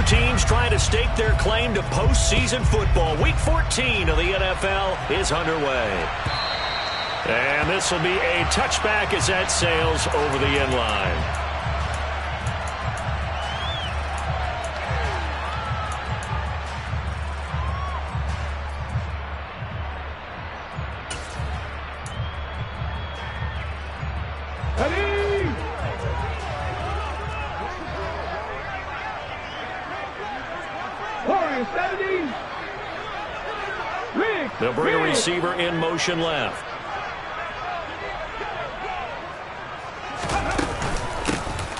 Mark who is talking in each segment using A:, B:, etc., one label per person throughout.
A: teams trying to stake their claim to postseason football. Week 14 of the NFL is underway. And this will be a touchback as that sails over the end line. They'll bring a receiver in motion left.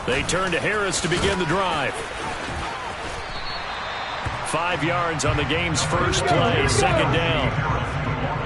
A: They turn to Harris to begin the drive. 5 yards on the game's first play, second down.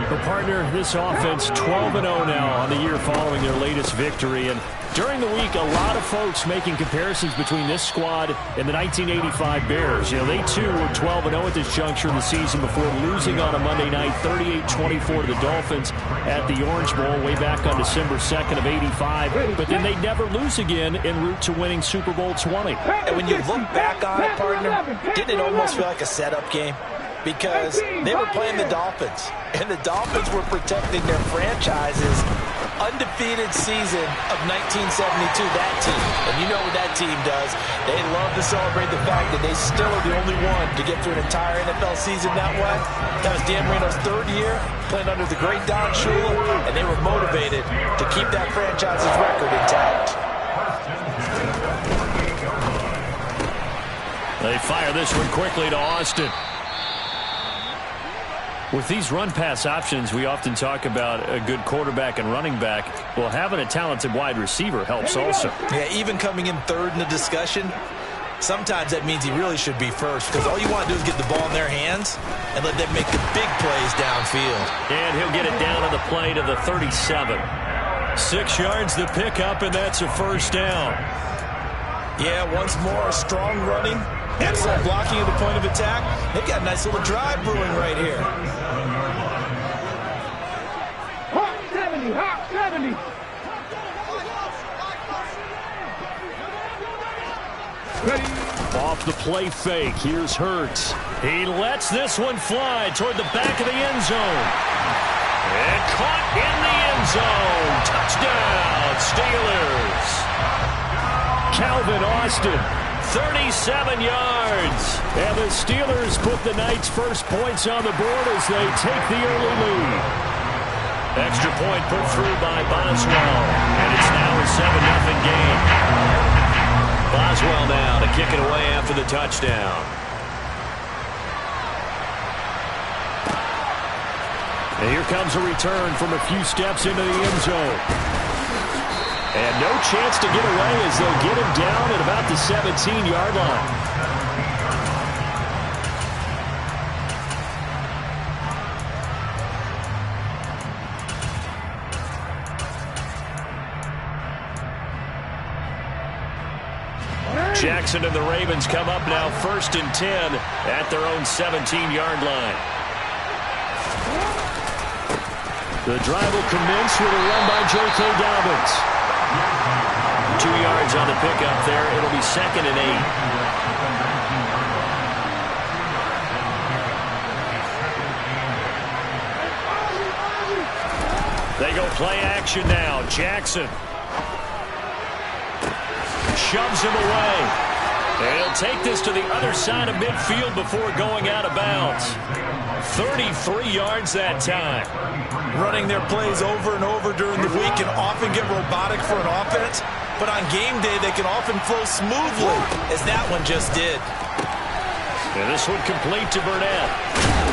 A: Her partner, this offense 12-0 now on the year following their latest victory. And during the week, a lot of folks making comparisons between this squad and the 1985 Bears. You know, they too were 12-0 at this juncture of the season before losing on a Monday night 38-24 to the Dolphins at the Orange Bowl way back on December 2nd of '85. But then they'd never lose again en route to winning Super Bowl 20.
B: And when you look back on it, partner, didn't it almost feel like a setup game? Because they were playing the Dolphins, and the Dolphins were protecting their franchise's undefeated season of 1972, that team. And you know what that team does. They love to celebrate the fact that they still are the only one to get through an entire NFL season that way. That was Dan Marino's third year, playing under the great Don Shula, and they were motivated to keep that franchise's record intact.
A: They fire this one quickly to Austin. With these run-pass options, we often talk about a good quarterback and running back. Well, having a talented wide receiver helps also.
B: Yeah, even coming in third in the discussion, sometimes that means he really should be first, because all you want to do is get the ball in their hands and let them make the big plays downfield.
A: And he'll get it down on the play to the 37. 6 yards the pickup, and that's a first down.
B: Yeah, once more, strong running. Excellent blocking at the point of attack. They've got a nice little drive brewing right here.
C: Hot 70, hot 70. Ready.
A: Off the play fake, here's Hurts. He lets this one fly toward the back of the end zone. And caught in the end zone. Touchdown, Steelers. Calvin Austin. 37 yards. And the Steelers put the Knights' first points on the board as they take the early lead. Extra point put through by Boswell. And it's now a 7-0 game. Boswell now to kick it away after the touchdown. And here comes a return from a few steps into the end zone. And no chance to get away as they'll get him down at about the 17-yard line. Jackson and the Ravens come up now 1st and 10 at their own 17-yard line. The drive will commence with a run by J.K. Dobbins. 2 yards on the pickup there. It'll be 2nd and 8. They go play action now. Jackson shoves him away. And he'll take this to the other side of midfield before going out of bounds. 33 yards that time.
B: Running their plays over and over during the week can often get robotic for an offense, but on game day they can often flow smoothly, as that one just did.
A: And this one complete to Burnett.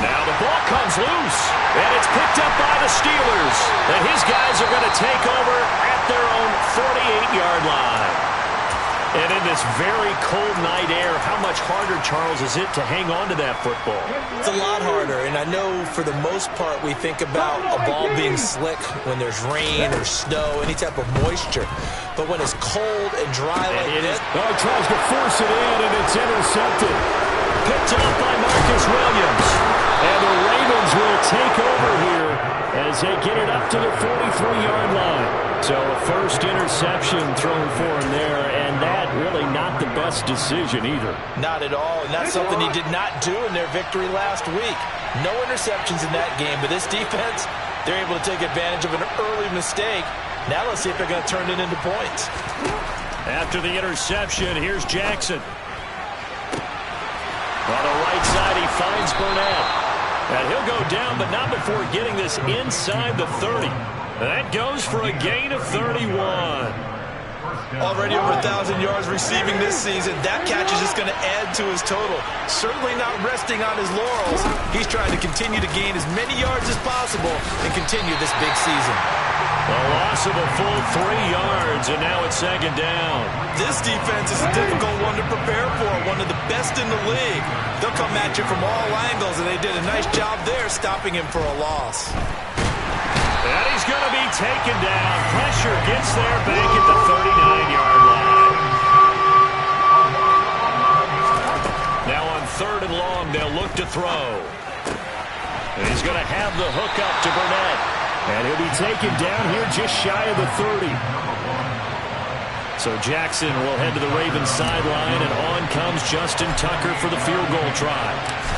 A: Now the ball comes loose, and it's picked up by the Steelers. And his guys are going to take over at their own 48-yard line. And in this very cold night air, how much harder, Charles, is it to hang on to that football?
B: It's a lot harder, and I know for the most part we think about a ball being slick when there's rain or snow, any type of moisture. But when it's cold and dry like this...
A: Oh, he tries to force it in, and it's intercepted. Picked up by Marcus Williams. And the Ravens will take over here as they get it up to the 43-yard line. So a first interception thrown for him there, and that really not the best decision either.
B: Not at all, and that's something he did not do in their victory last week. No interceptions in that game, but this defense, they're able to take advantage of an early mistake. Now let's see if they're going to turn it into points.
A: After the interception, here's Jackson. On the right side, he finds Burnett. And he'll go down, but not before getting this inside the 30. That goes for a gain of 31.
B: Already over 1,000 yards receiving this season. That catch is just going to add to his total. Certainly not resting on his laurels. He's trying to continue to gain as many yards as possible and continue this big season.
A: A loss of a full 3 yards, and now it's second down.
B: This defense is a difficult one to prepare for, one of the best in the league. They'll come at you from all angles, and they did a nice job there stopping him for a loss.
A: And he's going to be taken down. Pressure gets there back at the 39-yard line. Now on 3rd and long, they'll look to throw. And he's going to have the hook up to Burnett. And he'll be taken down here just shy of the 30. So Jackson will head to the Ravens sideline, and on comes Justin Tucker for the field goal try.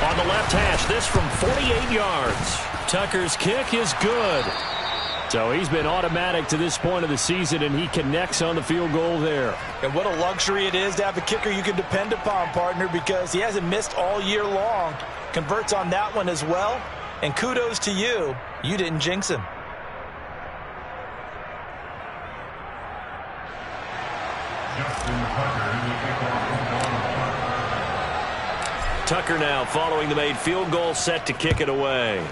A: On the left hash, this from 48 yards. Tucker's kick is good. So he's been automatic to this point of the season, and he connects on the field goal there.
B: And what a luxury it is to have a kicker you can depend upon, partner, because he hasn't missed all year long. Converts on that one as well. And kudos to you. You didn't jinx him.
A: Tucker now following the made field goal, set to kick it away.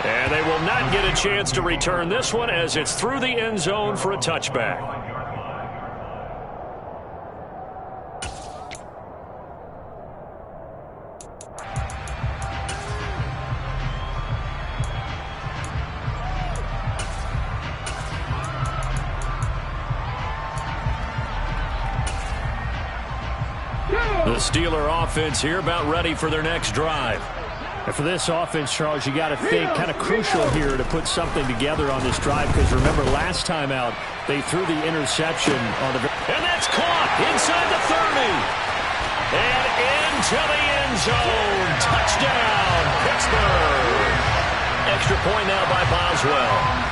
A: And they will not get a chance to return this one as it's through the end zone for a touchback. The Steeler offense here about ready for their next drive. And for this offense, Charles, you got to think kind of crucial here to put something together on this drive, because remember last time out they threw the interception on the... And that's caught inside the 30. And into the end zone. Touchdown, Pittsburgh. Extra point now by Boswell.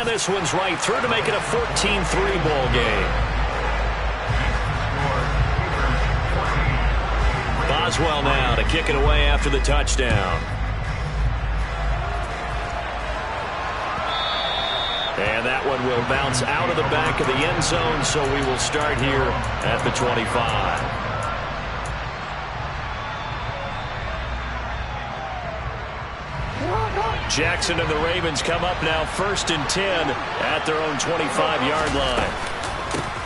A: This one's right through to make it a 14-3 ball game. Boswell now to kick it away after the touchdown. And that one will bounce out of the back of the end zone, so we will start here at the 25. Jackson and the Ravens come up now 1st and 10 at their own 25-yard line.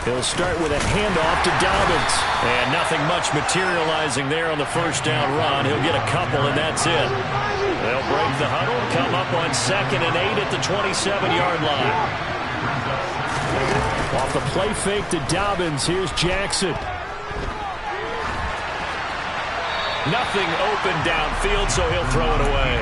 A: He'll start with a handoff to Dobbins. And nothing much materializing there on the first down run. He'll get a couple, and that's it. They'll break the huddle, come up on 2nd and 8 at the 27-yard line. Off the play fake to Dobbins, here's Jackson. Nothing open downfield, so he'll throw it away.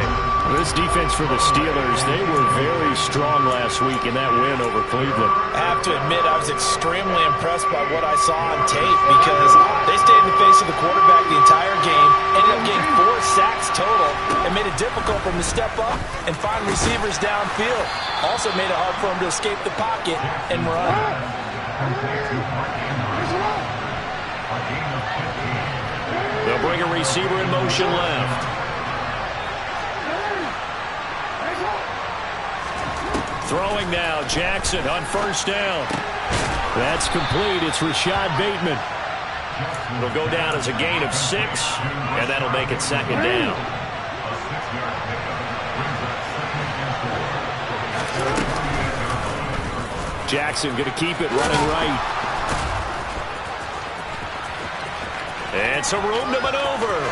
A: This defense for the Steelers, they were very strong last week in that win over Cleveland.
B: I have to admit, I was extremely impressed by what I saw on tape, because they stayed in the face of the quarterback the entire game, ended up getting 4 sacks total, and made it difficult for him to step up and find receivers downfield. Also made it hard for him to escape the pocket and run.
A: They'll bring a receiver in motion left. Throwing now, Jackson on 1st down. That's complete. It's Rashad Bateman. It'll go down as a gain of 6, and that'll make it 2nd down. Jackson going to keep it running right. And some room to maneuver.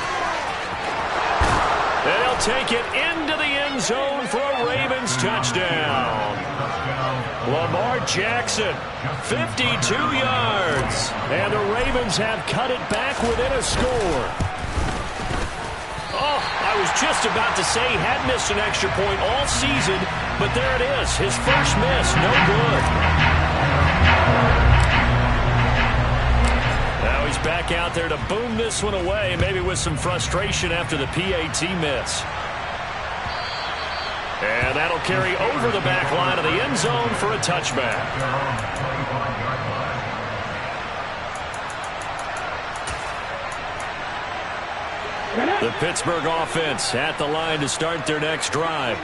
A: And they'll take it into the end zone for a Ravens touchdown. Lamar Jackson, 52 yards. And the Ravens have cut it back within a score. Oh, I was just about to say he had missed an extra point all season, but there it is. His first miss, no good. Now he's back out there to boom this one away, maybe with some frustration after the PAT miss. And that'll carry over the back line of the end zone for a touchback. The Pittsburgh offense at the line to start their next drive.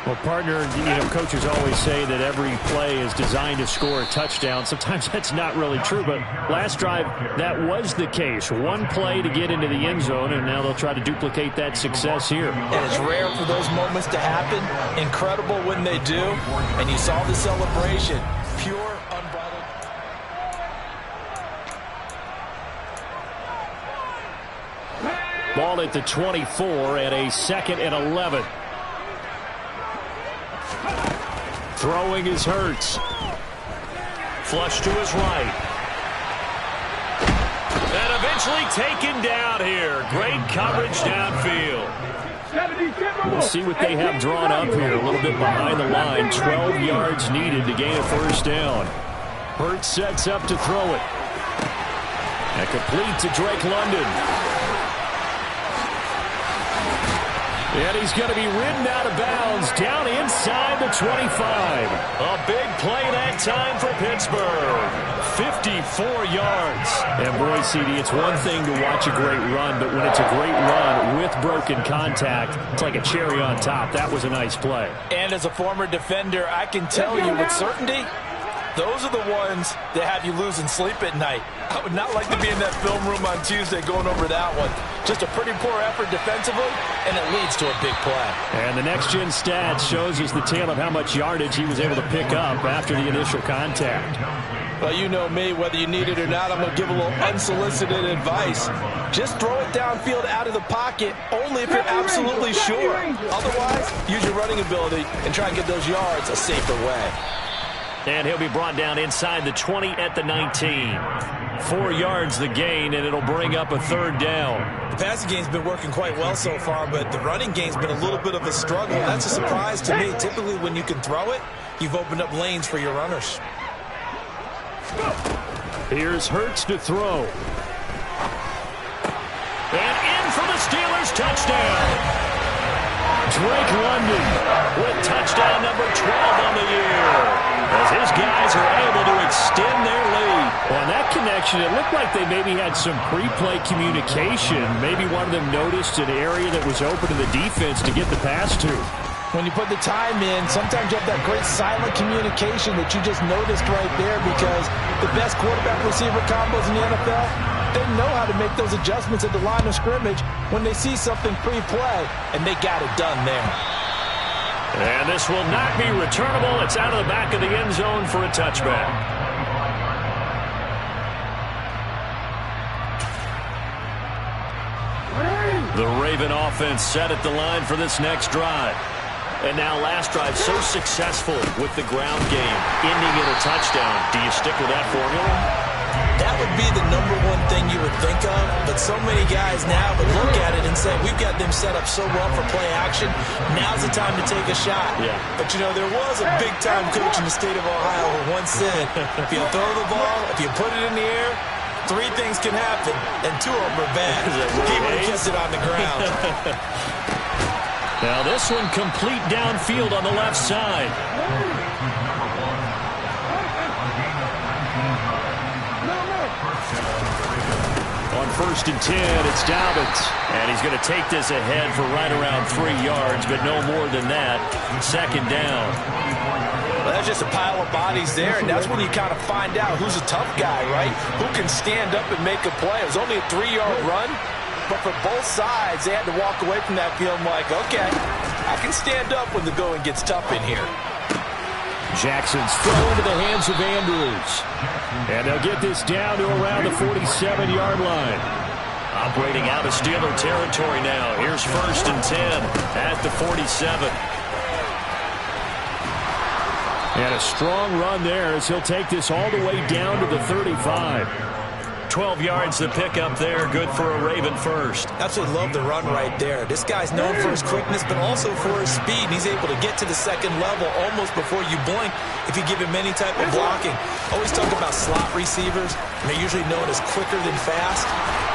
D: Well, partner, coaches always say that every play is designed to score a touchdown. Sometimes that's not really true, but last drive, that was the case. One play to get into the end zone, and now they'll try to duplicate that success here.
B: And it's rare for those moments to happen. Incredible when they do. And you saw the celebration. Pure, unbridled.
A: Ball at the 24 and a 2nd and 11. Throwing is Hurts. Flush to his right. And eventually taken down here. Great coverage downfield.
D: We'll see what they have drawn up here. A little bit behind the line. 12 yards needed to gain a first down. Hurts sets up to throw it. And complete to Drake London. And he's going to be ridden out of bounds down inside the 25.
A: A big play that time for Pittsburgh. 54 yards.
D: And boy, CD, it's one thing to watch a great run, but when it's a great run with broken contact, it's like a cherry on top. That was a nice play.
B: And as a former defender, I can tell you with certainty, those are the ones that have you losing sleep at night. I would not like to be in that film room on Tuesday going over that one. Just a pretty poor effort defensively, and it leads to a big play.
D: And the next-gen stats shows us the tale of how much yardage he was able to pick up after the initial contact.
B: Well, you know me, whether you need it or not, I'm going to give a little unsolicited advice. Just throw it downfield out of the pocket, only if you're absolutely sure. Otherwise, use your running ability and try and get those yards a safer way.
A: And he'll be brought down inside the 20 at the 19. 4 yards the gain, and it'll bring up a 3rd down.
B: The passing game's been working quite well so far, but the running game's been a little bit of a struggle. That's a surprise to me. Typically, when you can throw it, you've opened up lanes for your runners.
A: Here's Hurts to throw. And in for the Steelers, touchdown. Drake London with touchdown number 12 on the year, as his guys are able to extend their lead.
D: On that connection, it looked like they maybe had some pre-play communication. Maybe one of them noticed an area that was open to the defense to get the pass to.
B: When you put the time in, sometimes you have that great silent communication that you just noticed right there, because the best quarterback-receiver combos in the NFL, they know how to make those adjustments at the line of scrimmage when they see something pre-play, and they got it done there.
A: And this will not be returnable. It's out of the back of the end zone for a touchback. The Raven offense set at the line for this next drive. And now last drive so successful with the ground game, ending in a touchdown. Do you stick with that formula?
B: That would be the number one thing you would think of, but so many guys now would look at it and say, we've got them set up so well for play action, now's the time to take a shot.
A: Yeah.
B: But, there was a big-time coach in the state of Ohio who once said, if you throw the ball, if you put it in the air, 3 things can happen, and 2 of them are bad. He would have kissed it on the ground.
A: Now this one complete downfield on the left side. On 1st and 10, it's Dobbins. And he's going to take this ahead for right around 3 yards, but no more than that. 2nd down.
B: Well, that's just a pile of bodies there, and that's when you kind of find out who's a tough guy, right? Who can stand up and make a play. It was only a 3-yard run, but for both sides, they had to walk away from that feeling like, okay, I can stand up when the going gets tough in here.
D: Jackson's throw into the hands of Andrews. And they'll get this down to around the 47-yard line.
A: Operating out of Steeler territory now. Here's 1st and 10 at the 47.
D: And a strong run there as he'll take this all the way down to the 35.
A: 12 yards to pick up there. Good for a Raven first.
B: Absolutely love the run right there. This guy's known for his quickness, but also for his speed. And he's able to get to the second level almost before you blink if you give him any type of blocking. Always talk about slot receivers, and they're usually known as quicker than fast.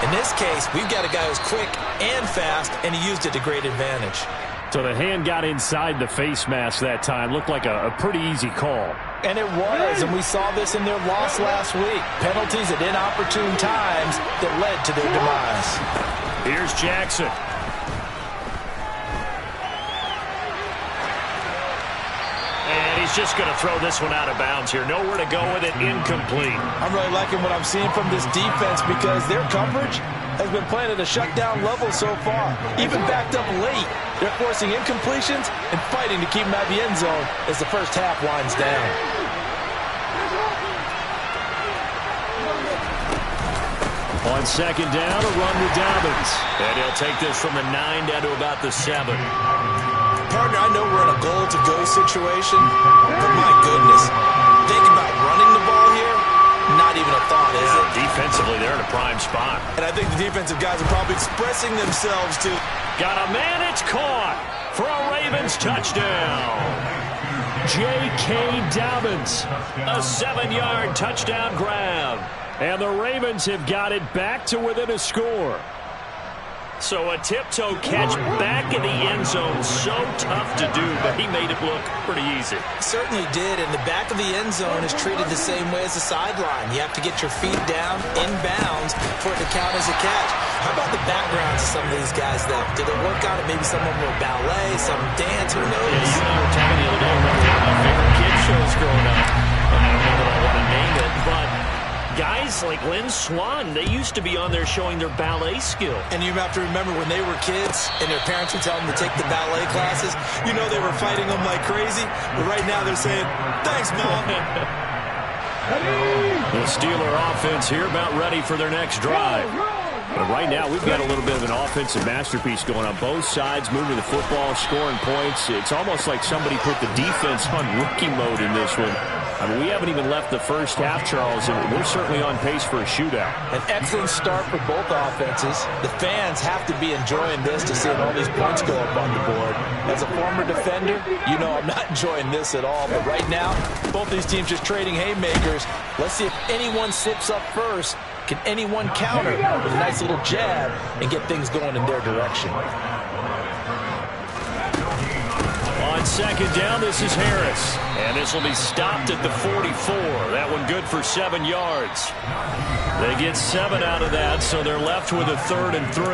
B: In this case, we've got a guy who's quick and fast, and he used it to great advantage.
D: So the hand got inside the face mask that time. Looked like a pretty easy call.
B: And it was, and we saw this in their loss last week. Penalties at inopportune times that led to their demise.
D: Here's Jackson.
A: And he's just going to throw this one out of bounds here. Nowhere to go with it. Incomplete.
B: I'm really liking what I'm seeing from this defense because their coverage has been playing at a shutdown level so far. Even backed up late, they're forcing incompletions and fighting to keep them out of the end zone as the first half winds down.
D: On second down, a run to Dobbins.
A: And he'll take this from the 9 down to about the 7.
B: Partner, I know we're in a goal-to-go situation, but my goodness, think about running the ball here. Not even a thought, is it?
A: Defensively, they're in a prime spot.
B: And I think the defensive guys are probably expressing themselves to...
A: Got a man, it's caught for a Ravens touchdown.
D: J.K. Dobbins.
A: A 7-yard touchdown grab.
D: And the Ravens have got it back to within a score.
A: So a tiptoe catch back in the end zone. So tough to do, but he made it look pretty easy.
B: Certainly did, and the back of the end zone is treated the same way as the sideline. You have to get your feet down, inbounds, for it to count as a catch. How about the backgrounds of some of these guys, though? Did they work out it? Maybe some of them were ballet, some dance, who knows?
A: Yeah, you and I were talking the other day about one of my favorite kid shows growing up. And I don't know that I want to name it, but guys like Lynn Swan, they used to be on there showing their ballet skill.
B: And you have to remember when they were kids and their parents would tell them to take the ballet classes, you know they were fighting them like crazy. But right now they're saying, thanks, Mom.
D: The Steeler offense here about ready for their next drive. But right now, we've got a little bit of an offensive masterpiece going on both sides, moving the football, scoring points. It's almost like somebody put the defense on rookie mode in this one. I mean, we haven't even left the first half, Charles, and we're certainly on pace for a shootout.
B: An excellent start for both offenses. The fans have to be enjoying this to see all these points go up on the board. As a former defender, you know I'm not enjoying this at all. But right now, both these teams just trading haymakers. Let's see if anyone slips up first. Can anyone counter with a nice little jab and get things going in their direction?
A: On second down, this is Harris. And this will be stopped at the 44. That one good for 7 yards. They get 7 out of that, so they're left with a 3rd and 3.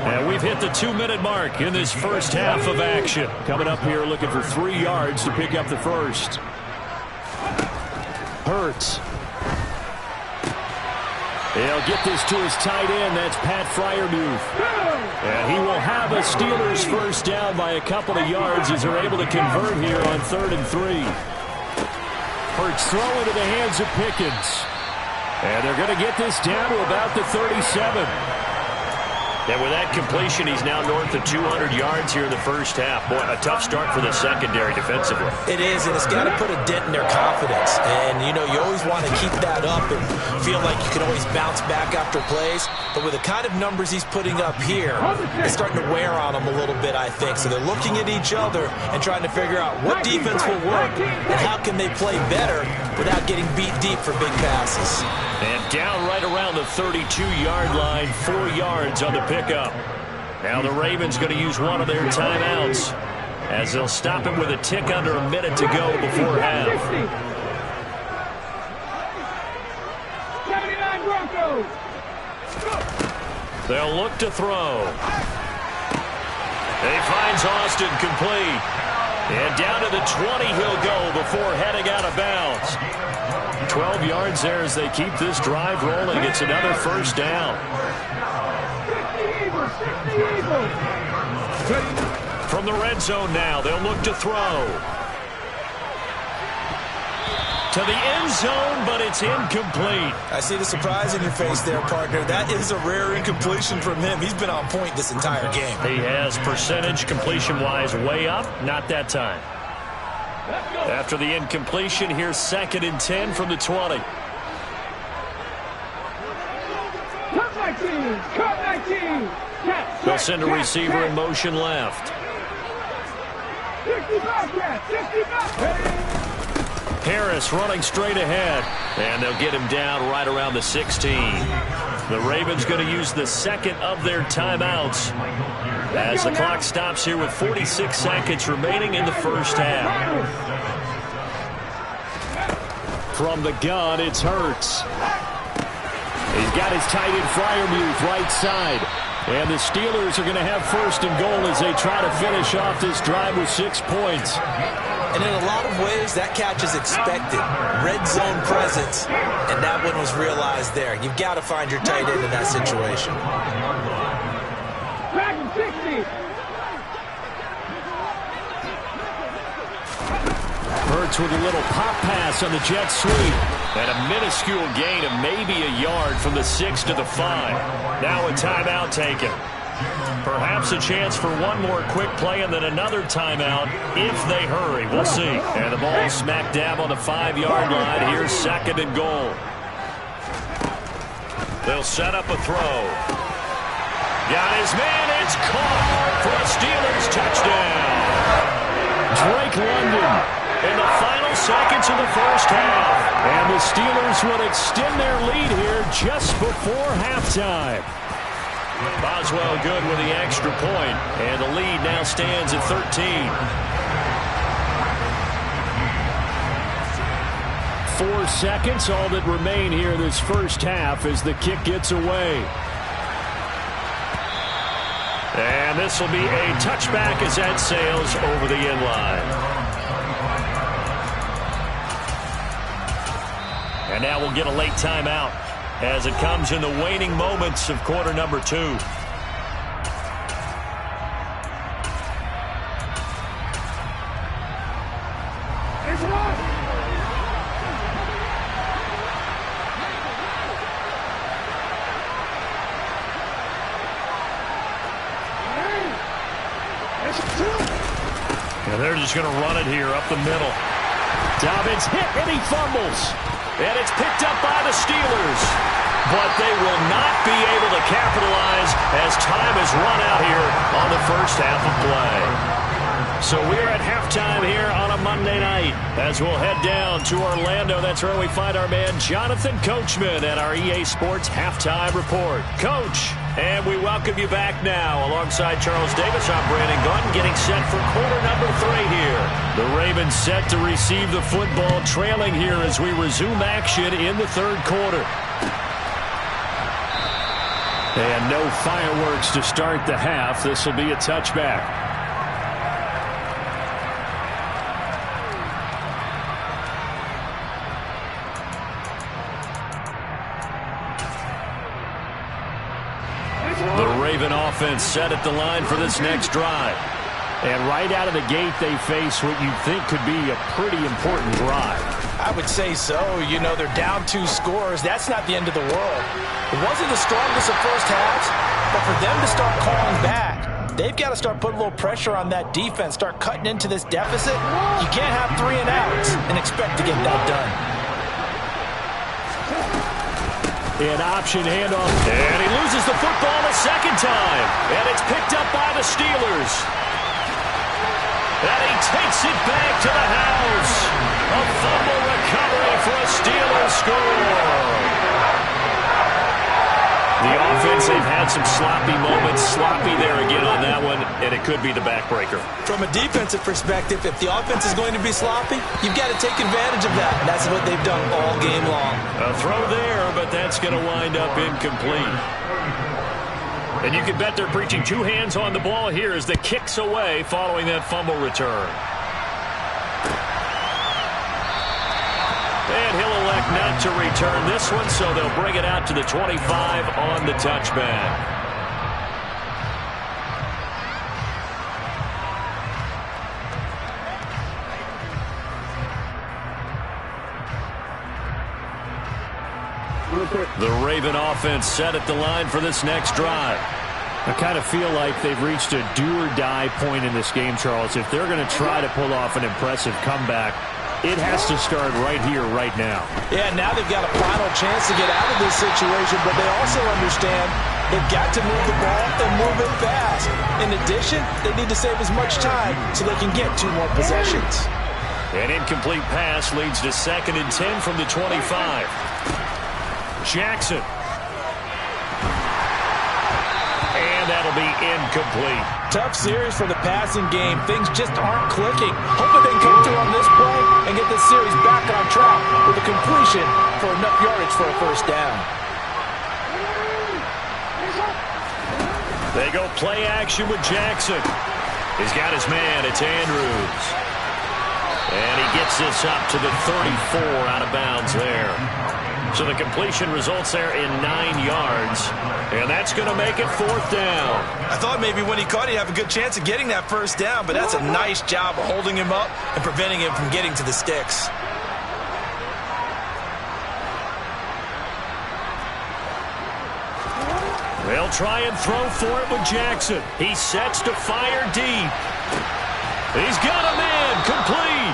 A: And we've hit the 2-minute mark in this first half of action.
D: Coming up here looking for 3 yards to pick up the first. Hurts. He'll get this to his tight end. That's Pat Freiermuth. And he will have a Steelers first down by a couple of yards as they're able to convert here on 3rd and 3. Hurts throw into the hands of Pickens. And they're going to get this down to about the 37.
A: And with that completion, he's now north of 200 yards here in the first half. Boy, a tough start for the secondary defensively.
B: It is, and it's got to put a dent in their confidence. And, you know, you always want to keep that up and feel like you can always bounce back after plays. But with the kind of numbers he's putting up here, it's starting to wear on them a little bit, I think. So they're looking at each other and trying to figure out what defense will work and how can they play better without getting beat deep for big passes.
A: And down right around the 32-yard line, 4 yards on the pickup. Now the Ravens going to use one of their timeouts as they'll stop it with a tick under a minute to go before half.
C: 79 Broncos.
A: They'll look to throw. He finds Austin complete. And down to the 20 he'll go before heading out of bounds. 12 yards there as they keep this drive rolling. It's another first down. From the red zone now, they'll look to throw. To the end zone, but it's incomplete.
B: I see the surprise in your face there, partner. That is a rare incompletion from him. He's been on point this entire game.
A: He has percentage completion-wise way up. Not that time. After the incompletion, here's 2nd and 10 from the 20. They'll send a receiver in motion left. Harris running straight ahead, and they'll get him down right around the 16. The Ravens going to use the 2nd of their timeouts as the clock stops here with 46 seconds remaining in the first half.
D: From the gun, it's Hurts. He's got his tight end Freiermuth right side. And the Steelers are going to have 1st and goal as they try to finish off this drive with 6 points.
B: And in a lot of ways, that catch is expected. Red zone presence, and that one was realized there. You've got to find your tight end in that situation.
D: Hurts with a little pop pass on the jet sweep.
A: And a minuscule gain of maybe a yard from the 6 to the 5. Now a timeout taken. Perhaps a chance for one more quick play and then another timeout if they hurry. We'll see. And the ball smack dab on the 5-yard line. Here's 2nd and goal. They'll set up a throw. Got his man. It's caught for a Steelers touchdown.
D: Drake London
A: in the final seconds of the first half.
D: And the Steelers will extend their lead here just before halftime.
A: Boswell good with the extra point, and the lead now stands at 13.
D: 4 seconds, all that remain here this first half as the kick gets away.
A: And this will be a touchback as that sails over the end line. And now we'll get a late timeout as it comes in the waning moments of quarter number 2. And they're just going to run it here up the middle.
D: Dobbins hit and he fumbles.
A: And it's picked up by the Steelers. But they will not be able to capitalize as time has run out here on the first half of play. So we're at halftime here on a Monday night as we'll head down to Orlando. That's where we find our man Jonathan Coachman at our EA Sports Halftime Report. Coach, and we welcome you back now. Alongside Charles Davis, I'm Brandon Gunn, getting set for quarter number 3 here. The Ravens set to receive the football, trailing here as we resume action in the 3rd quarter.
D: And no fireworks to start the half. This will be a touchback.
A: The Raven offense set at the line for this next drive.
D: And right out of the gate, they face what you think could be a pretty important drive.
B: I would say so. You know, they're down 2 scores. That's not the end of the world. It wasn't the strongest of first halves, but for them to start calling back, they've got to start putting a little pressure on that defense, start cutting into this deficit. You can't have 3 and outs and expect to get that done.
D: An option handoff.
A: And he loses the football a second time. And it's picked up by the Steelers. And he takes it back to the house. A fumble recovery for a Steelers score. The offense, they've had some sloppy moments. Sloppy there again on that one, and it could be the backbreaker.
B: From a defensive perspective, if the offense is going to be sloppy, you've got to take advantage of that. And that's what they've done all game long.
A: A throw there, but that's going to wind up incomplete. And you can bet they're preaching 2 hands on the ball here as the kick's away following that fumble return. And he'll elect not to return this one, so they'll bring it out to the 25 on the touchback. The Raven offense set at the line for this next drive.
D: I kind of feel like they've reached a do-or-die point in this game, Charles. If they're going to try to pull off an impressive comeback, it has to start right here, right now.
B: Yeah, now they've got a final chance to get out of this situation, but they also understand they've got to move the ball and move it fast. In addition, they need to save as much time so they can get 2 more possessions.
A: An incomplete pass leads to 2nd and 10 from the 25. Jackson. And that'll be incomplete.
B: Tough series for the passing game. Things just aren't clicking. Hoping they can come through on this play and get this series back on track with a completion for enough yardage for a first down.
A: They go play action with Jackson. He's got his man. It's Andrews. And he gets this up to the 34 out of bounds there. So the completion results there in 9 yards. And that's going to make it 4th down.
B: I thought maybe when he caught it, he'd have a good chance of getting that first down, but that's a nice job of holding him up and preventing him from getting to the sticks.
A: They'll try and throw for it with Jackson. He sets to fire deep. He's got a man complete.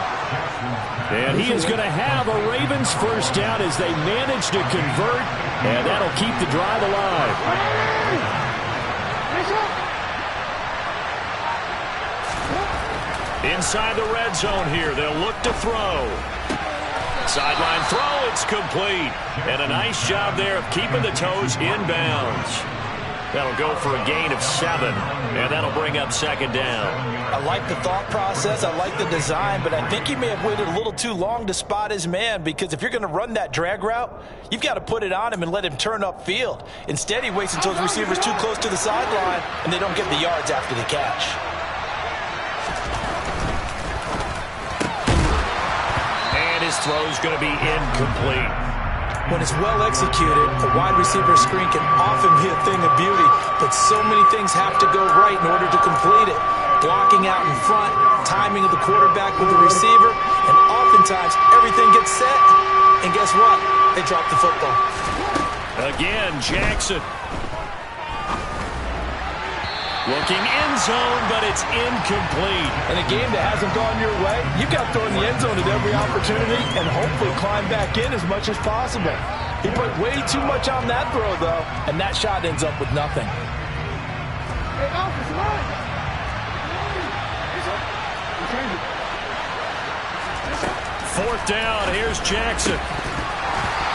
A: And he is going to have a Ravens first down as they manage to convert, and that'll keep the drive alive. Inside the red zone here, they'll look to throw. Sideline throw, it's complete. And a nice job there of keeping the toes inbounds. That'll go for a gain of 7, and that'll bring up 2nd down.
B: I like the thought process. I like the design, but I think he may have waited a little too long to spot his man, because if you're going to run that drag route, you've got to put it on him and let him turn upfield. Instead, he waits until his receiver's too close to the sideline, and they don't get the yards after the catch.
A: And his throw's going to be incomplete.
B: When it's well executed, a wide receiver screen can often be a thing of beauty, but so many things have to go right in order to complete it. Blocking out in front, timing of the quarterback with the receiver, and oftentimes everything gets set, and guess what? They drop the football.
A: Again, Jackson. Looking end zone, but it's incomplete.
B: In a game that hasn't gone your way, you've got to throw in the end zone at every opportunity and hopefully climb back in as much as possible. He put way too much on that throw, though, and that shot ends up with nothing.
A: 4th down, here's Jackson.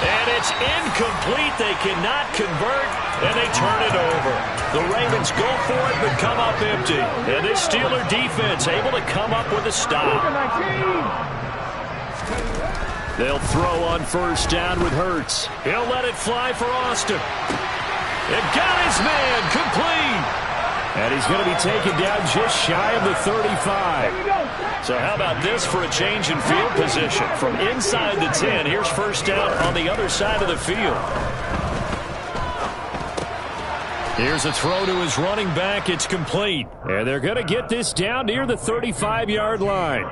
A: And it's incomplete. They cannot convert, and they turn it over. The Ravens go for it, but come up empty. And this Steeler defense able to come up with a stop. They'll throw on first down with Hurts. He'll let it fly for Austin. It got his man complete. And he's going to be taken down just shy of the 35. So how about this for a change in field position? From inside the 10, here's first down on the other side of the field. Here's a throw to his running back. It's complete. And they're going to get this down near the 35-yard line.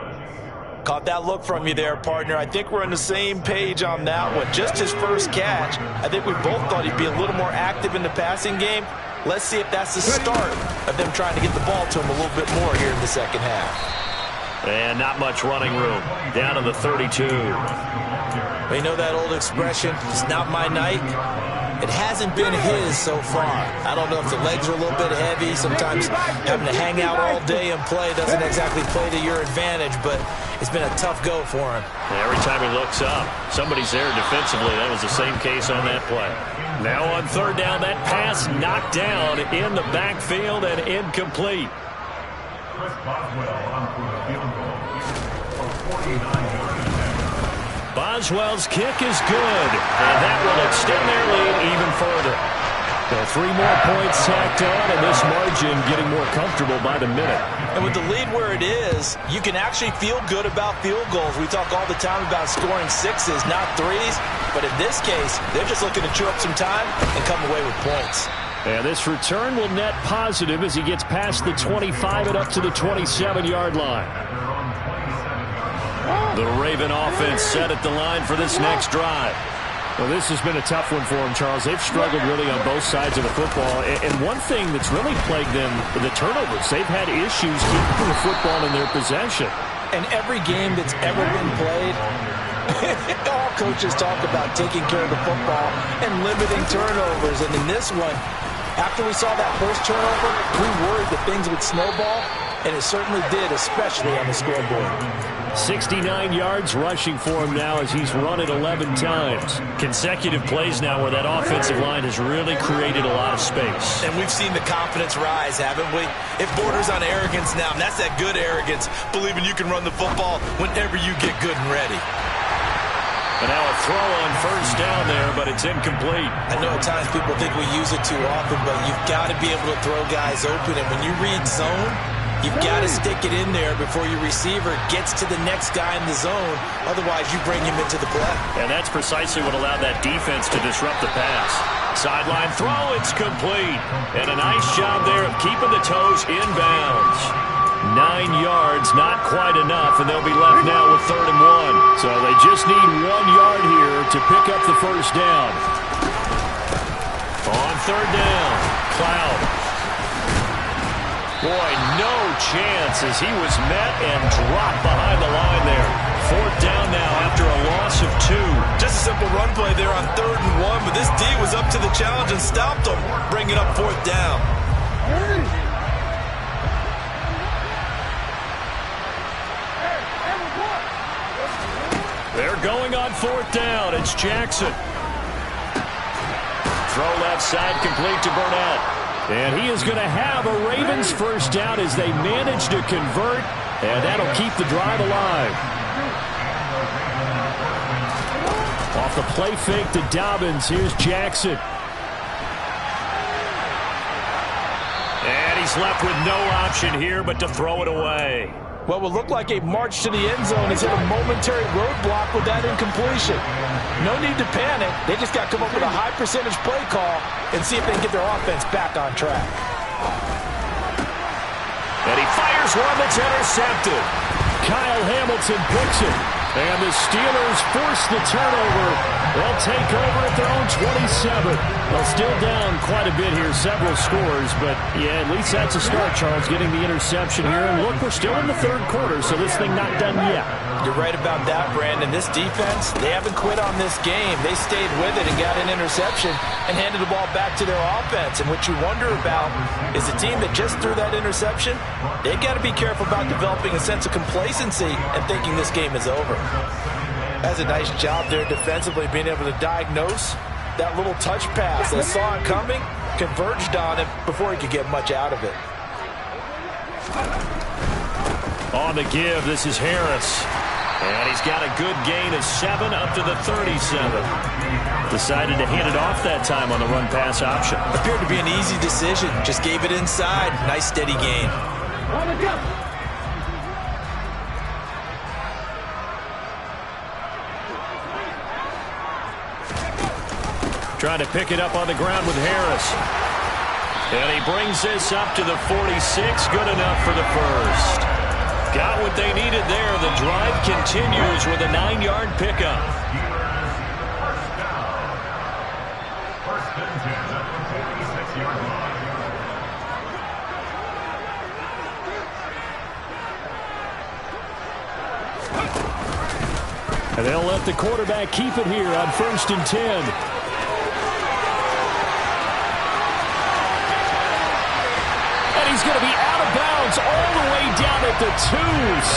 B: Caught that look from you there, partner. I think we're on the same page on that one. Just his first catch. I think we both thought he'd be a little more active in the passing game. Let's see if that's the start of them trying to get the ball to him a little bit more here in the second half.
A: And not much running room. Down to the 32.
B: Well, you know that old expression, it's not my night? It hasn't been his so far. I don't know if the legs are a little bit heavy. Sometimes having to hang out all day and play doesn't exactly play to your advantage, but it's been a tough go for him.
A: Every time he looks up, somebody's there defensively. That was the same case on that play. Now on 3rd down, that pass knocked down in the backfield and incomplete. Boswell's kick is good, and that will extend their lead even further. So 3 more points tacked on, and this margin getting more comfortable by the minute.
B: And with the lead where it is, you can actually feel good about field goals. We talk all the time about scoring 6s, not 3s. But in this case, they're just looking to chew up some time and come away with points.
A: And this return will net positive as he gets past the 25 and up to the 27-yard line. The Raven offense set at the line for this next drive.
D: Well, this has been a tough one for them, Charles. They've struggled really on both sides of the football. And one thing that's really plagued them, the turnovers. They've had issues keeping the football in their possession.
B: And every game that's ever been played, all coaches talk about taking care of the football and limiting turnovers. And in this one, after we saw that first turnover, we worried that things would snowball, and it certainly did, especially on the scoreboard.
A: 69 yards rushing for him now as he's run it 11 times. Consecutive plays now where that offensive line has really created a lot of space.
B: And we've seen the confidence rise, haven't we? It borders on arrogance now, and that's that good arrogance, believing you can run the football whenever you get good and ready.
A: And now a throw on first down there, but it's incomplete.
B: I know at times people think we use it too often, but you've got to be able to throw guys open. And when you read zone, you've got to stick it in there before your receiver gets to the next guy in the zone. Otherwise, you bring him into the play.
A: And that's precisely what allowed that defense to disrupt the pass. Sideline throw, it's complete. And a nice job there of keeping the toes inbounds. 9 yards, not quite enough, and they'll be left now with 3rd and 1. So they just need 1 yard here to pick up the first down. On 3rd down, Cloud. Boy, no chance as he was met and dropped behind the line there. 4th down now after a loss of 2.
B: Just a simple run play there on 3rd and 1, but this D was up to the challenge and stopped him, bringing up 4th down.
A: They're going on 4th down. It's Jackson. Throw left side complete to Burnett. And he is going to have a Ravens first down as they manage to convert. And that'll keep the drive alive. Off the play fake to Dobbins. Here's Jackson. And he's left with no option here but to throw it away.
B: What will look like a march to the end zone has hit a momentary roadblock with that incompletion. No need to panic. They just got to come up with a high percentage play call and see if they can get their offense back on track.
A: And he fires one that's intercepted.
D: Kyle Hamilton picks it. And the Steelers force the turnover. They'll take over at their own 27. Well, still down quite a bit here, several scores. But, yeah, at least that's a start, Charles, getting the interception here. And, look, we're still in the 3rd quarter, so this thing not done yet.
B: You're right about that, Brandon. This defense, they haven't quit on this game. They stayed with it and got an interception and handed the ball back to their offense. And what you wonder about is the team that just threw that interception, they've got to be careful about developing a sense of complacency and thinking this game is over. That's a nice job there defensively, being able to diagnose that little touch pass. They saw it coming, converged on it before he could get much out of it.
A: On the give, this is Harris. And he's got a good gain of 7 up to the 37. Decided to hand it off that time on the run-pass option.
B: Appeared to be an easy decision. Just gave it inside. Nice steady gain.
A: Trying to pick it up on the ground with Harris. And he brings this up to the 46. Good enough for the first. Got what they needed there. The drive continues with a 9-yard pickup.
D: And they'll let the quarterback keep it here on 1st and 10. He's going to be out of bounds all the way down at the 2.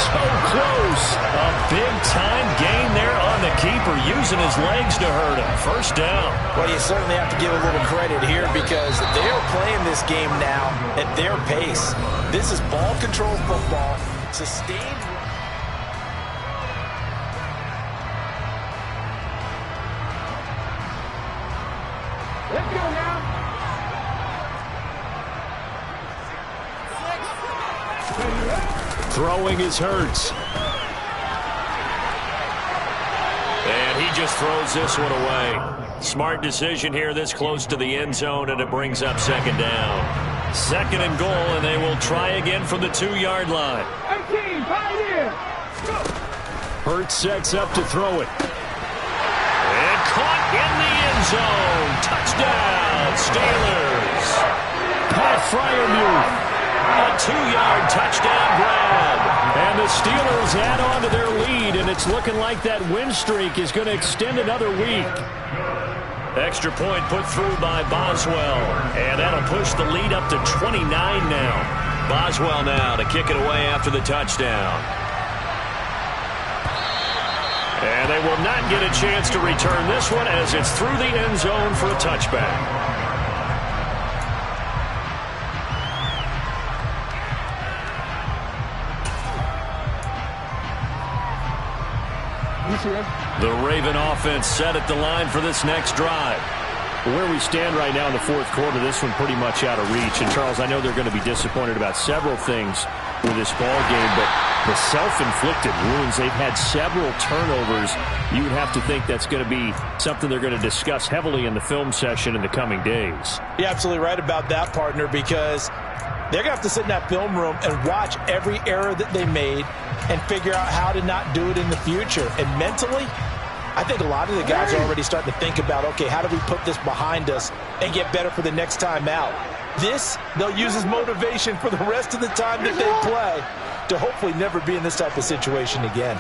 D: So close.
A: A big-time gain there on the keeper, using his legs to hurt him. First down.
B: Well, you certainly have to give a little credit here because they're playing this game now at their pace. This is ball control football. Sustained.
C: Let's go now.
A: Throwing is Hurts. And he just throws this one away. Smart decision here this close to the end zone, and it brings up 2nd down. 2nd and goal, and they will try again from the 2-yard line.
C: 18, Pioneer.
D: Hurts sets up to throw it.
A: And caught in Freiermuth. A 2-yard touchdown grab. And the Steelers add on to their lead, and it's looking like that win streak is going to extend another week. Extra point put through by Boswell, and that'll push the lead up to 29 now. Boswell now to kick it away after the touchdown. And they will not get a chance to return this one as it's through the end zone for a touchback. The Raven offense set at the line for this next drive. Where we stand right now in the fourth quarter, this one pretty much out of reach. And, Charles, I know they're going to be disappointed about several things with this ball game, but the self-inflicted wounds, they've had several turnovers. You would have to think that's going to be something they're going to discuss heavily in the film session in the coming days.
B: You're absolutely right about that, partner, because they're going to have to sit in that film room and watch every error that they made and figure out how to not do it in the future. And mentally, I think a lot of the guys are already starting to think about, okay, how do we put this behind us and get better for the next time out? This, they'll use as motivation for the rest of the time that they play to hopefully never be in this type of situation again.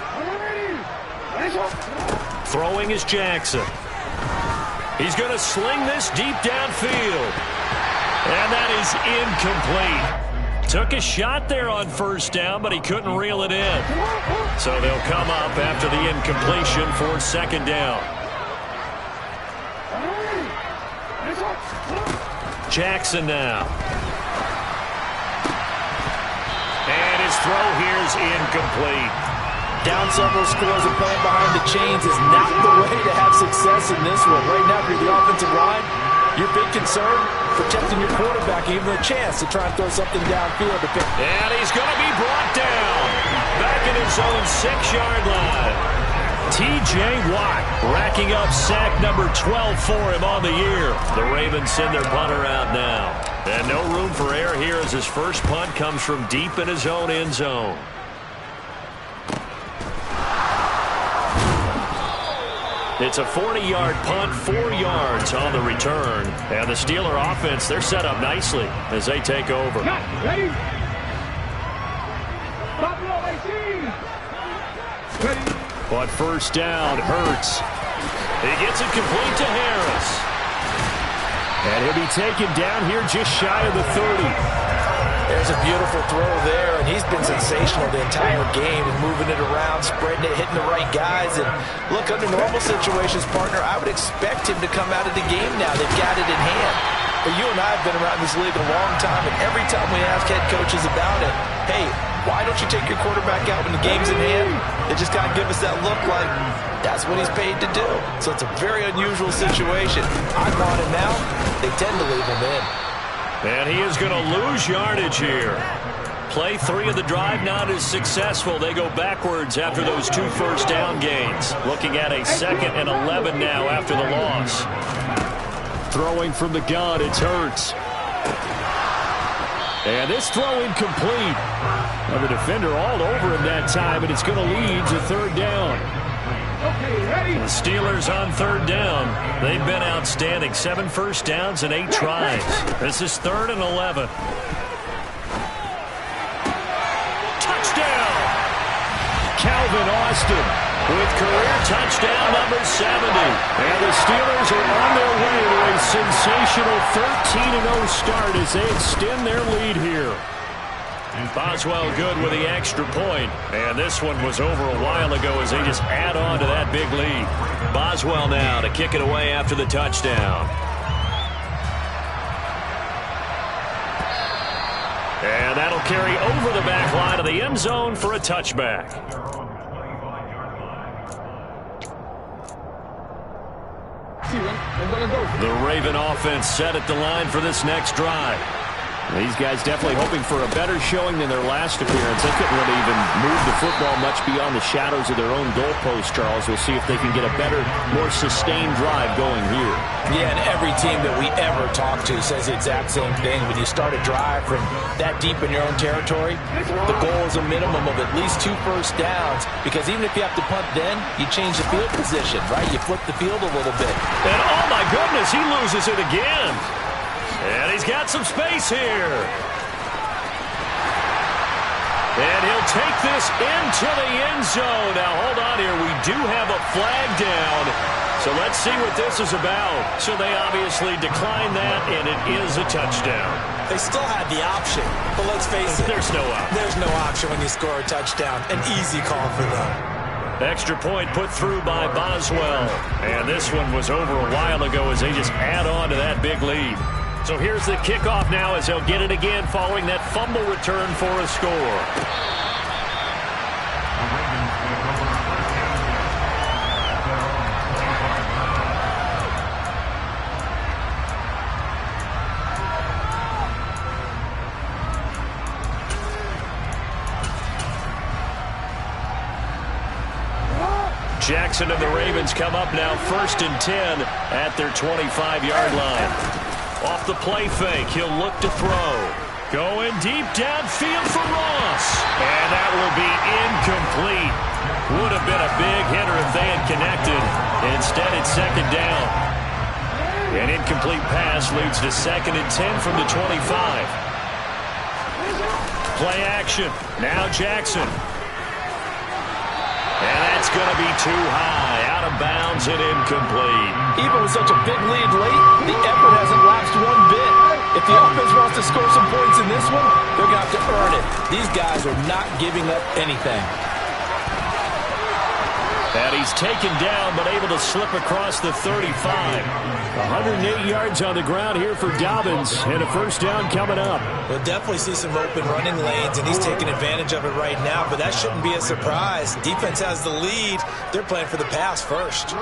A: Throwing is Jackson. He's going to sling this deep downfield. And that is incomplete. Took a shot there on first down, but he couldn't reel it in. So they'll come up after the incompletion for second down. Jackson now. And his throw here is incomplete.
B: Down several scores and playing behind the chains is not the way to have success in this one. Right now, for the offensive line, your big concern, protecting your quarterback, even a chance to try and throw something downfield to pick.
A: And he's going to be brought down. Back in his own 6-yard line. T.J. Watt racking up sack number 12 for him on the year. The Ravens send their punter out now. And no room for error here as his first punt comes from deep in his own end zone. It's a 40-yard punt, 4 yards on the return. And the Steeler offense, they're set up nicely as they take over.
C: Ready? Ready?
A: But first down, Hurts. He gets it complete to Harris. And he'll be taken down here just shy of the 30.
B: There's a beautiful throw there, and he's been sensational the entire game, moving it around, spreading it, hitting the right guys. And look, under normal situations, partner, I would expect him to come out of the game now. They've got it in hand. But you and I have been around this league a long time, and every time we ask head coaches about it, hey, why don't you take your quarterback out when the game's in hand? They just kind of give us that look like that's what he's paid to do. So it's a very unusual situation. I want him now. They tend to leave him in.
A: And he is going to lose yardage here. Play 3 of the drive not as successful. They go backwards after those 2 first down gains. Looking at a 2nd and 11 now after the loss. Throwing from the gun, it's Hurts. And this throw incomplete. Now the defender all over him that time, and it's going to lead to 3rd down. The Steelers on 3rd down. They've been outstanding. 7 first downs and 8 tries. This is 3rd and 11. Touchdown! Calvin Austin with career touchdown number 70. And the Steelers are on their way to a sensational 13-0 start as they extend their lead here. Boswell good with the extra point. And this one was over a while ago as they just add on to that big lead. Boswell now to kick it away after the touchdown. And that'll carry over the back line of the end zone for a touchback. The Raven offense set at the line for this next drive. These guys definitely hoping for a better showing than their last appearance. They couldn't really even move the football much beyond the shadows of their own goalpost, Charles. We'll see if they can get a better, more sustained drive going here.
B: Yeah, and every team that we ever talk to says the exact same thing. When you start a drive from that deep in your own territory, the goal is a minimum of at least 2 first downs, because even if you have to punt then, you change the field position, right? You flip the field a little bit.
A: And oh my goodness, he loses it again. And he's got some space here. And he'll take this into the end zone. Now, hold on here. We do have a flag down. So let's see what this is about. So they obviously decline that, and it is a touchdown.
B: They still had the option, but let's face it.
A: There's no option.
B: There's no option when you score a touchdown. An easy call for them.
A: Extra point put through by Boswell. And this one was over a while ago as they just add on to that big lead. So here's the kickoff now as they'll get it again following that fumble return for a score. Jackson and the Ravens come up now 1st and 10 at their 25-yard line. Off the play fake, he'll look to throw. Going deep downfield for Ross. And that will be incomplete. Would have been a big hitter if they had connected. Instead, it's 2nd down. An incomplete pass leads to 2nd and 10 from the 25. Play action. Now Jackson. And that's going to be too high. Out of bounds and incomplete.
B: Even with such a big lead late, the effort hasn't lapsed one bit. If the offense wants to score some points in this one, they're going to have to earn it. These guys are not giving up anything.
A: And he's taken down, but able to slip across the 35.
D: 108 yards on the ground here for Dobbins, and a 1st down coming up.
B: We'll definitely see some open running lanes, and he's taking advantage of it right now, but that shouldn't be a surprise. Defense has the lead. They're playing for the pass first.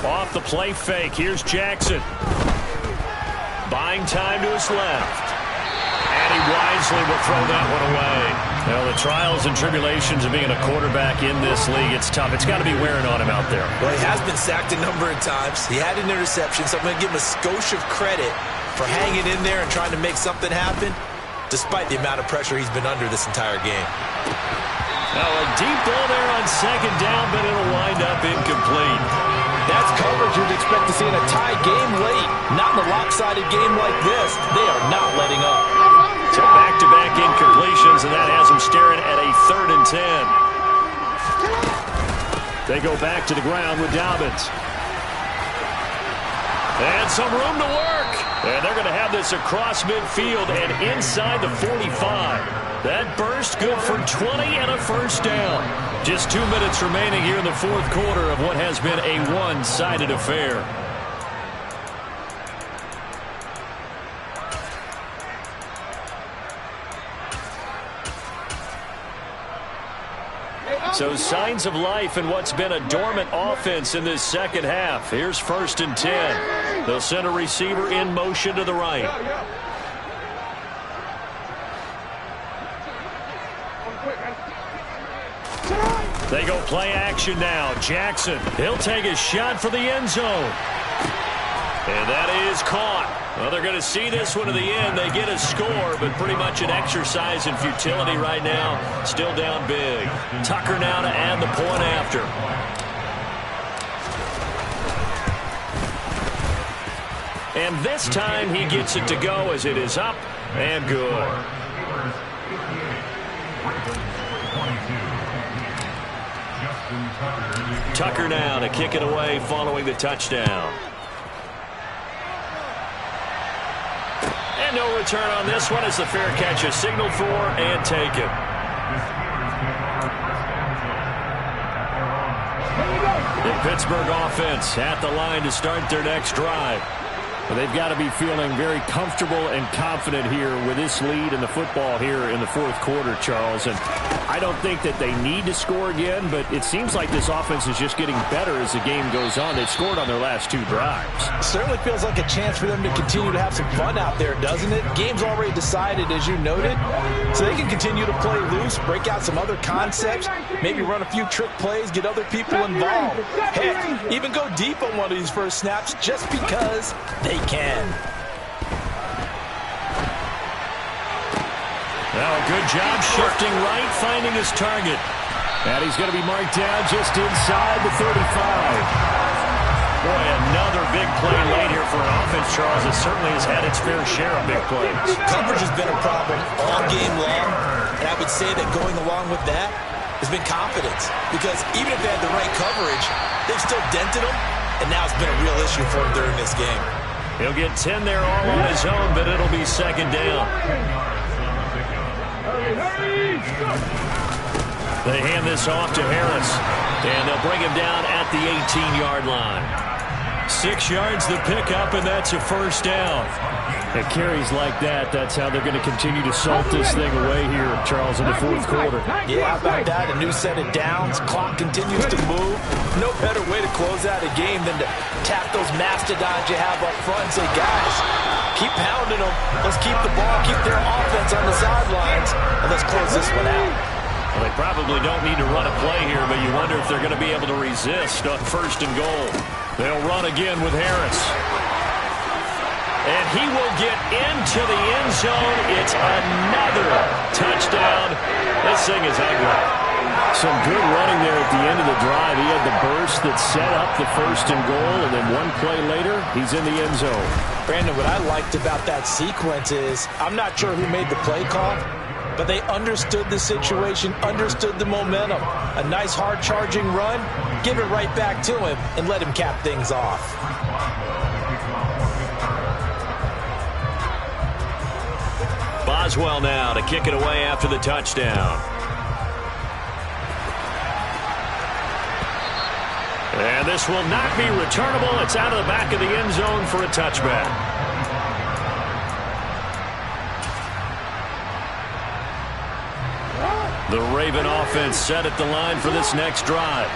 A: Off the play fake, here's Jackson. Buying time to his left. And he wisely will throw that one away. Well, the trials and tribulations of being a quarterback in this league, it's tough. It's got to be wearing on him out there.
B: Well, he has been sacked a number of times. He had an interception, so I'm going to give him a skosh of credit for hanging in there and trying to make something happen, despite the amount of pressure he's been under this entire game.
A: Now, a deep ball there on 2nd down, but it'll wind up incomplete.
B: That's coverage you'd expect to see in a tie game late. Not in a lopsided game like this. They are not letting up.
A: So back-to-back incompletions, and that has them staring at a 3rd and 10. They go back to the ground with Dobbins. And some room to work. And they're going to have this across midfield and inside the 45. That burst good for 20 and a 1st down. Just 2 minutes remaining here in the 4th quarter of what has been a one-sided affair. So signs of life in what's been a dormant offense in this 2nd half. Here's 1st and 10. They'll send a receiver in motion to the right. They go play action now. Jackson, he'll take a shot for the end zone. And that is caught. Well, they're going to see this one to the end. They get a score, but pretty much an exercise in futility right now. Still down big. Tucker now to add the point after. And this time he gets it to go as it is up and good. Tucker now to kick it away following the touchdown. And no return on this one as the fair catch is signaled for and taken. The Pittsburgh offense at the line to start their next drive.
D: Well, they've got to be feeling very comfortable and confident here with this lead in the football here in the 4th quarter, Charles. And I don't think that they need to score again, but it seems like this offense is just getting better as the game goes on. They've scored on their last 2 drives.
B: Certainly feels like a chance for them to continue to have some fun out there, doesn't it? Game's already decided, as you noted, so they can continue to play loose, break out some other concepts, maybe run a few trick plays, get other people involved. Heck, even go deep on one of these first snaps just because they can.
A: Now a good job shifting right, finding his target.
D: And he's going to be marked down just inside the 35.
A: Boy, another big play late here for an offense, Charles, that certainly has had its fair share of big plays.
B: Coverage has been a problem all game long, and I would say that going along with that has been confidence. Because even if they had the right coverage, they've still dented them, and now it's been a real issue for them during this game.
A: He'll get 10 there all on his own, but it'll be second down. They hand this off to Harris, and they'll bring him down at the 18-yard line. 6 yards the pickup, and that's a first down.
D: It carries like that. That's how they're going to continue to salt this thing away here, Charles, in the fourth quarter.
B: Yeah, how about that? A new set of downs. Clock continues to move. No better way to close out a game than to tap those mastodons you have up front and say, guys, keep pounding them. Let's keep the ball, keep their offense on the sidelines, and let's close this one out.
A: Well, they probably don't need to run a play here, but you wonder if they're going to be able to resist on first and goal. They'll run again with Harris. And he will get into the end zone. It's another touchdown. This thing is ugly.
D: Some good running there at the end of the drive. He had the burst that set up the first and goal, and then one play later, he's in the end zone.
B: Brandon, what I liked about that sequence is I'm not sure who made the play call, but they understood the situation, understood the momentum. A nice hard-charging run, give it right back to him, and let him cap things off.
A: Boswell now to kick it away after the touchdown. And this will not be returnable. It's out of the back of the end zone for a touchback. The Raven offense set at the line for this next drive.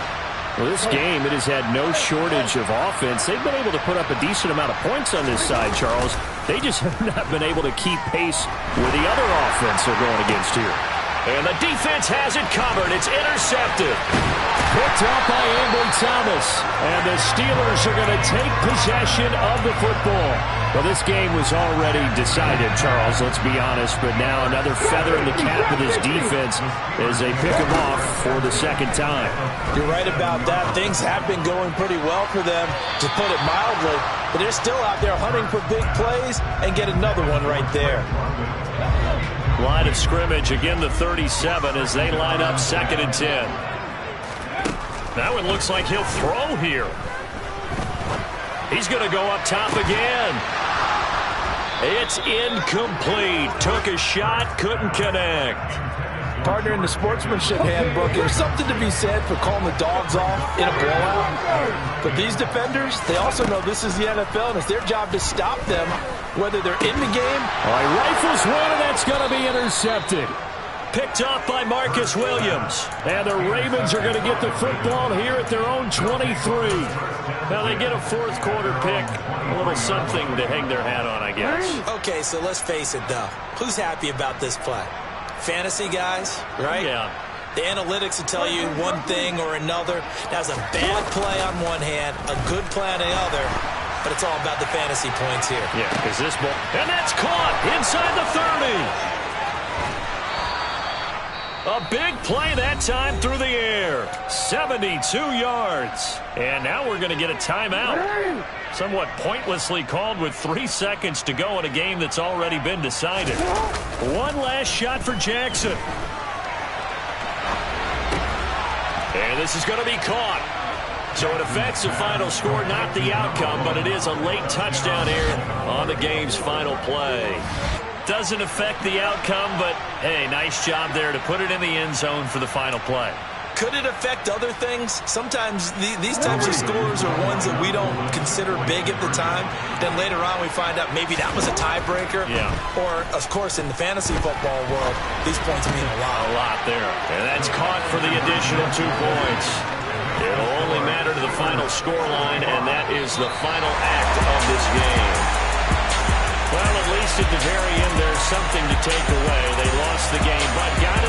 D: Well, this game, it has had no shortage of offense. They've been able to put up a decent amount of points on this side, Charles. They just have not been able to keep pace with the other offense they're going against here.
A: And the defense has it covered. It's intercepted.
D: Picked up by Ambry Thomas. And the Steelers are going to take possession of the football. Well, this game was already decided, Charles, let's be honest. But now another feather in the cap of this defense as they pick him off for the second time.
B: You're right about that. Things have been going pretty well for them, to put it mildly. But they're still out there hunting for big plays and get another one right there.
A: Line of scrimmage, again the 37 as they line up 2nd and 10. That one looks like he'll throw here. He's going to go up top again. It's incomplete. Took a shot, couldn't connect.
B: Partner, in the sportsmanship handbook, there's something to be said for calling the dogs off in a blowout. But these defenders, they also know this is the NFL, and it's their job to stop them, whether they're in the game.
D: All right, rifles one, and that's going to be intercepted.
A: Picked off by Marcus Williams.
D: And the Ravens are going to get the football here at their own 23.
A: Now they get a fourth quarter pick. A little something to hang their hat on, I guess.
B: Okay, so let's face it, though. Who's happy about this play? Fantasy guys, right?
A: Yeah.
B: The analytics will tell you one thing or another. That was a bad play on one hand, a good play on the other, but it's all about the fantasy points here.
A: Yeah, because this ball, and that's caught inside the 30. A big play that time through the air. 72 yards. And now we're going to get a timeout. Somewhat pointlessly called with 3 seconds to go in a game that's already been decided. One last shot for Jackson. And this is going to be caught. So it affects the final score, not the outcome, but it is a late touchdown here on the game's final play. Doesn't affect the outcome, but, hey, nice job there to put it in the end zone for the final play.
B: Could it affect other things? Sometimes these types of scores are ones that we don't consider big at the time. Then later on we find out maybe that was a tiebreaker.
A: Yeah.
B: Or, of course, in the fantasy football world, these points mean a lot.
A: A lot there. And that's caught for the additional 2 points. It'll only matter to the final scoreline, and that is the final act of this game. Well, at least at the very end, there's something to take away. They lost the game, but got it.